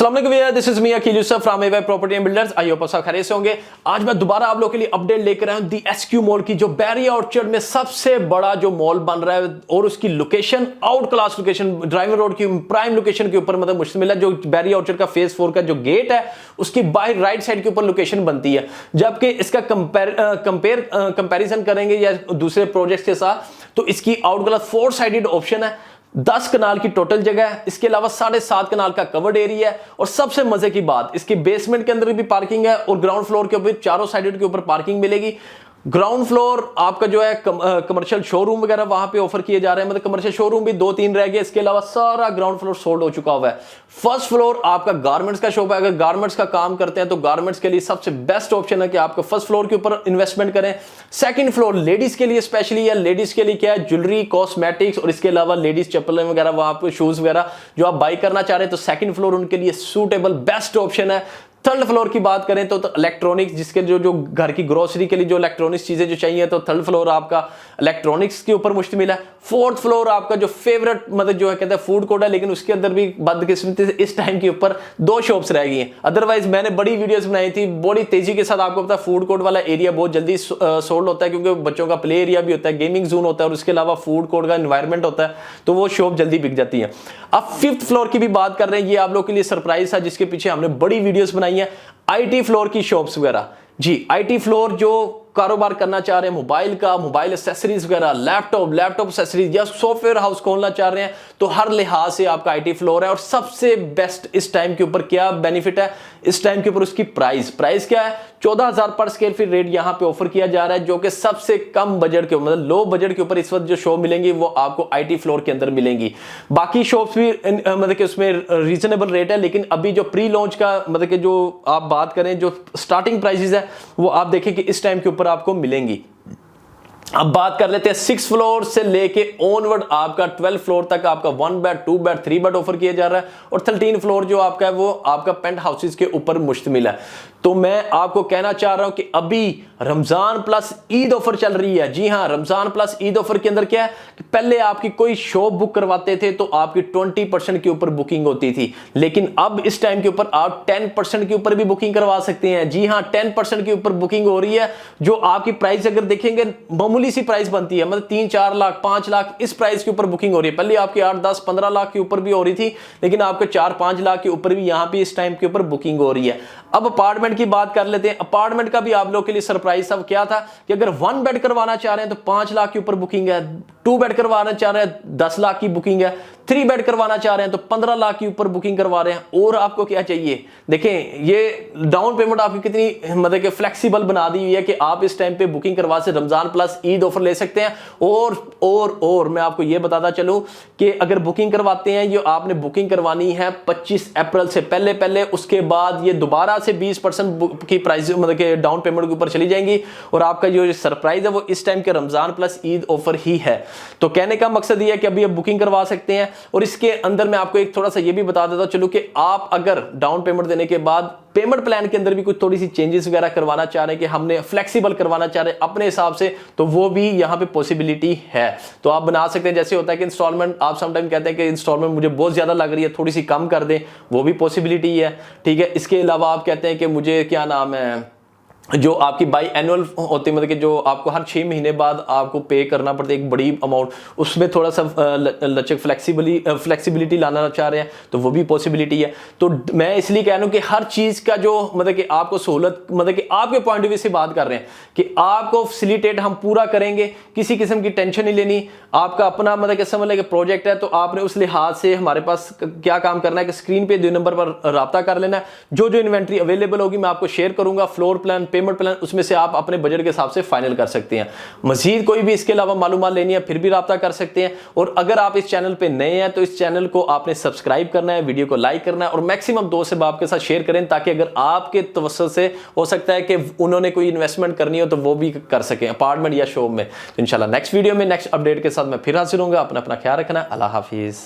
अस्सलाम वालेकुम भैया, this is me Aqeel Yousuf from AV property and builders. I hope सब खैरियत से होंगे। आज मैं दोबारा आप लोगों के लिए अपडेट लेकर आया हूं दी एसक्यू मॉल की, जो बैरी ऑर्चर्ड में सबसे बड़ा जो मॉल बन रहा है और उसकी location out class location, driving road की प्राइम लोकेशन के ऊपर मतलब मुश्तमिल है। जो बैरी ऑर्चर्ड का फेज 4 का जो गेट है उसकी बाहर राइट साइड के ऊपर लोकेशन बनती है। जबकि इसका कंपैरिजन करेंगे या दूसरे प्रोजेक्ट्स के साथ तो इसकी आउट क्लास 4 साइडेड ऑप्शन है। 10 कनाल की टोटल जगह है, इसके अलावा 7.5 कनाल का कवर्ड एरिया है और सबसे मजे की बात, इसकी बेसमेंट के अंदर भी पार्किंग है और ग्राउंड फ्लोर के ऊपर चारों साइड के ऊपर पार्किंग मिलेगी। ग्राउंड फ्लोर आपका जो है कमर्शियल शोरूम वगैरह वहां पे ऑफर किए जा रहे हैं, मतलब कमर्शियल शोरूम भी 2-3 रह गए, इसके अलावा सारा ग्राउंड फ्लोर सोल्ड हो चुका हुआ है। फर्स्ट फ्लोर आपका गारमेंट्स का शॉप है। अगर गारमेंट्स का काम करते हैं तो गारमेंट्स के लिए सबसे बेस्ट ऑप्शन है कि आपको फर्स्ट फ्लोर के ऊपर इन्वेस्टमेंट करें। सेकंड फ्लोर लेडीज के लिए स्पेशली है, लेडीज के लिए क्या है, ज्वेलरी, कॉस्मेटिक्स और इसके अलावा लेडीज चप्पल वगैरह, वहां पे शूज वगैरह जो आप बाई करना चाह रहे हैं तो सेकंड फ्लोर उनके लिए सूटेबल बेस्ट ऑप्शन है। थर्ड फ्लोर की बात करें तो इलेक्ट्रॉनिक्स, जिसके जो घर की ग्रोसरी के लिए जो इलेक्ट्रॉनिक्स चीजें जो चाहिए तो थर्ड फ्लोर आपका इलेक्ट्रॉनिक्स के ऊपर मुश्तमिल है। फोर्थ फ्लोर आपका जो फेवरेट मतलब जो है कहते हैं फूड कोर्ट है, लेकिन उसके अंदर भी बदकिस्मती से इस टाइम के ऊपर 2 शॉप्स रह गई हैं। अदरवाइज मैंने बड़ी वीडियोस बनाई थी बड़ी तेजी के साथ। आपको पता है फूड कोर्ट वाला एरिया बहुत जल्दी सोल्ड होता है क्योंकि बच्चों का प्ले एरिया भी होता है, गेमिंग जोन होता है और उसके अलावा फूड कोर्ट का एनवायरमेंट होता है, तो वो शॉप जल्दी बिक जाती है। अब 5th फ्लोर की भी बात कर रहे हैं, ये आप लोग के लिए सरप्राइज है जिसके पीछे हमने बड़ी वीडियोस बनाई है। आईटी फ्लोर की शॉप्स वगैरह, जी आईटी फ्लोर जो कारोबार करना चाह रहे हैं, मोबाइल का, मोबाइल एक्सेसरीज वगैरह, लैपटॉप एक्सेसरीज या सॉफ्टवेयर हाउस खोलना चाह रहे हैं तो हर लिहाज से आपका आईटी फ्लोर है। और सबसे बेस्ट इस टाइम के ऊपर क्या बेनिफिट है, इस टाइम के ऊपर उसकी प्राइस क्या है, 14,000 पर स्क्वायर फीट रेट यहां पे ऑफर किया जा रहा है, जो कि सबसे कम बजट के मतलब लो बजट के ऊपर इस वक्त जो शॉप मिलेंगी वो आपको आईटी फ्लोर के अंदर मिलेंगी। बाकी शॉप्स भी मतलब कि उसमें रीजनेबल रेट है, लेकिन अभी जो प्री लॉन्च का मतलब कि जो आप बात करें जो स्टार्टिंग प्राइसेस है वो आप देखें कि इस टाइम के ऊपर आपको मिलेंगी। अब बात कर लेते हैं 6 फ्लोर से लेके ऑनवर्ड आपका 12 फ्लोर तक आपका 1 बेड, 2 बेड, 3 बेड ऑफर किया जा रहा है और 13 फ्लोर जो आपका है वो आपका पेंट हाउसेस के ऊपर मुश्तमिल है। तो मैं आपको कहना चाह रहा हूं कि अभी रमजान प्लस ईद ऑफर चल रही है। जी हां, रमजान प्लस ईद ऑफर के अंदर क्या है कि पहले आपकी कोई शॉप बुक करवाते थे तो आपकी 20% के ऊपर बुकिंग होती थी, लेकिन अब इस टाइम के ऊपर आप 10% के ऊपर भी बुकिंग करवा सकते हैं। जी हां, 10% के ऊपर बुकिंग हो रही है, जो आपकी प्राइस अगर देखेंगे मामूली सी प्राइस बनती है, मतलब 3-4 लाख 5 लाख इस प्राइस के ऊपर बुकिंग हो रही है। पहले आपकी 8-10-15 लाख के ऊपर भी हो रही थी, लेकिन आपके 4-5 लाख के ऊपर भी यहां पे इस टाइम के ऊपर बुकिंग हो रही है। अब अपार्टमेंट की बात कर लेते हैं। अपार्टमेंट का भी आप लोगों के लिए सरप्राइज सब क्या था कि अगर 1 बेड करवाना चाह रहे हैं तो 5 लाख के ऊपर बुकिंग है, 2 बेड करवाना चाह रहे हैं 10 लाख की बुकिंग है, 3 बेड करवाना चाह रहे हैं तो 15 लाख के ऊपर बुकिंग करवा रहे हैं। और आपको क्या चाहिए, देखें ये डाउन पेमेंट आपकी कितनी मतलब कि फ्लेक्सिबल बना दी हुई है कि आप इस टाइम पे बुकिंग करवा से रमजान प्लस ईद ऑफर ले सकते हैं। और मैं आपको ये बताता चलूं कि अगर बुकिंग करवाते हैं, ये आपने बुकिंग करवानी है 25 अप्रैल से पहले, उसके बाद ये दोबारा से 20% की प्राइस मतलब कि डाउन पेमेंट के ऊपर चली जाएंगी और आपका जो सरप्राइज है वो इस टाइम के रमजान प्लस ईद ऑफर ही है। तो कहने का मकसद ये है कि अभी आप बुकिंग करवा सकते हैं। और इसके अंदर मैं आपको एक थोड़ा सा ये भी बता देता चलूं कि आप अगर डाउन पेमेंट देने के बाद पेमेंट प्लान के अंदर भी कुछ थोड़ी सी चेंजेस वगैरह करवाना चाह रहे हैं कि हमने फ्लेक्सिबल करवाना चाह रहे हैं अपने हिसाब से, तो वो भी यहां पे पॉसिबिलिटी है। तो आप बना सकते हैं। जैसे होता है कि इंस्टॉलमेंट आप समटाइम कहते हैं कि इंस्टॉलमेंट मुझे बहुत ज्यादा लग रही है, थोड़ी सी कम कर दें, वो भी पॉसिबिलिटी है। ठीक है, इसके अलावा आप कहते हैं कि मुझे क्या नाम है जो आपकी बाई एनुअल होती है, मतलब कि जो आपको हर 6 महीने बाद आपको पे करना पड़ता है एक बड़ी अमाउंट, उसमें थोड़ा सा लचक फ्लेक्सिबिलिटी लाना चाह रहे हैं तो वो भी पॉसिबिलिटी है। तो मैं इसलिए कह रहा हूं कि हर चीज का जो मतलब कि आपको सहूलत मतलब कि आपके पॉइंट ऑफ व्यू से बात कर रहे हैं कि आपको फैसिलिटेट हम पूरा करेंगे, किसी किस्म की टेंशन नहीं लेनी। आपका अपना मतलब कि समझ लें प्रोजेक्ट है तो आपने उस लिहाज से हमारे पास क्या काम करना है कि स्क्रीन पे 2 नंबर पर राब्ता कर लेना है। जो इन्वेंट्री अवेलेबल होगी मैं आपको शेयर करूंगा, फ्लोर प्लान, पेमेंट प्लान, उसमें से आप अपने बजट के हिसाब से फाइनल कर सकते हैं। मजीद कोई भी इसके अलावा मालूमात लेनी है फिर भी राब्ता कर सकते हैं। और अगर आप इस चैनल पे नए हैं तो इस चैनल को आपने सब्सक्राइब करना है, वीडियो को लाइक करना है और मैक्सिमम 2 से आपके साथ शेयर करें, ताकि अगर आपके तवज्जुह से हो सकता है कि उन्होंने कोई इन्वेस्टमेंट करनी हो तो वो भी कर सकें अपार्टमेंट या शॉप में। तो इंशाल्लाह नेक्स्ट वीडियो में नेक्स्ट अपडेट के साथ मैं फिर हाजिर होऊंगा। अपना ख्याल रखना। अल्लाह हाफिज।